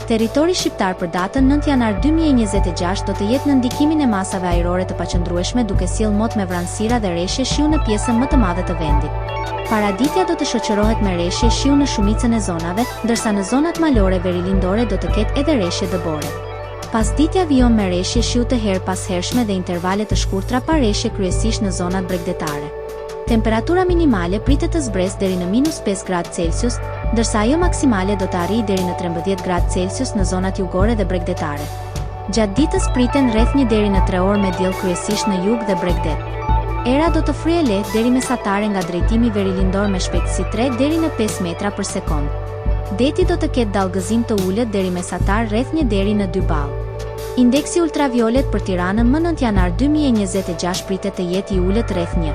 Territori shqiptar për datën 9 janar 2026 do të jetë në ndikimin e masave ajrore të paqëndrueshme duke sjellë mot me vranësira dhe reshje shiu në pjesën më të madhe të vendit. Paraditja do të shoqërohet me reshje shiu në shumicën e zonave, ndërsa në zonat malore verilindore do të ketë edhe reshje dëbore. Pasditja vijon me reshje shiu të herë pas hershme dhe intervale të shkurtra pa reshje kryesisht në zonat bregdetare. Temperatura minimale pritet të zbresë deri në -5 gradë Celsius, ndërsa ajo maksimale do të arrijë deri në 13 gradë Celsius në zonat jugore dhe bregdetare. Gjatë ditës priten rreth 1 deri në 3 orë me diell kryesisht në jug dhe bregdet. Era do të fryejë lehtë deri mesatare nga drejtimi verilindor me shpejtësi 3 deri në 5 metra për sekond. Deti do të ketë dallgëzim të ulët deri mesatar rreth 1 deri në 2 ball. Indeksi ultraviolet për Tiranën më 9 janar 2026 pritet të jetë I ulët rreth 1.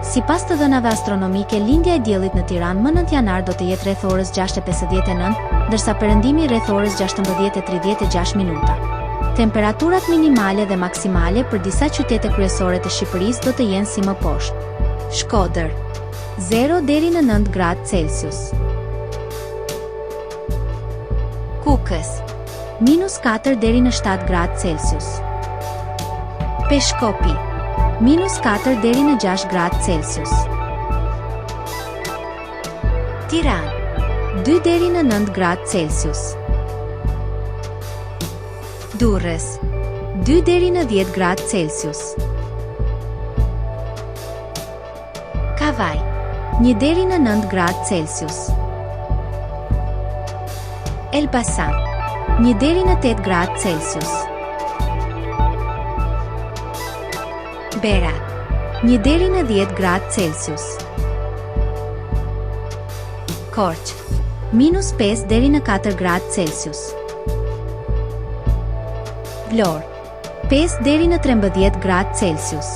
Sipas të dhënave astronomike, lindja e diellit në Tiranë më 9 janar do të jetë rreth orës 6:59, ndërsa perëndimi rreth orës 16:36 minuta. Temperaturat minimale dhe maksimale për disa qytete kryesore të Shqipërisë do të jenë si më poshtë. Shkodër 0 deri në 9 gradë Celsius. Kukës -4 deri në 7 gradë Celsius. Peshkopi -4 deri në 6 gradë Celsius. Tiranë 2 deri në 9 gradë Celsius. Durrës 2 deri në 10 gradë Celsius. Kavaj 1 deri në 9 gradë Celsius. Elbasan 1 deri në 8 gradë Celsius. Berat 1 deri në 10 gradë Celsius. Korçë -5 deri në 4 gradë Celsius. Vlorë 5 deri në 13 gradë Celsius.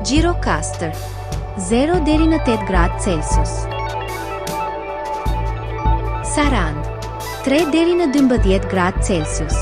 Gjirokastër 0 deri në 8 gradë Celsius. Sarandë 3 deri në 12 gradë Celsius.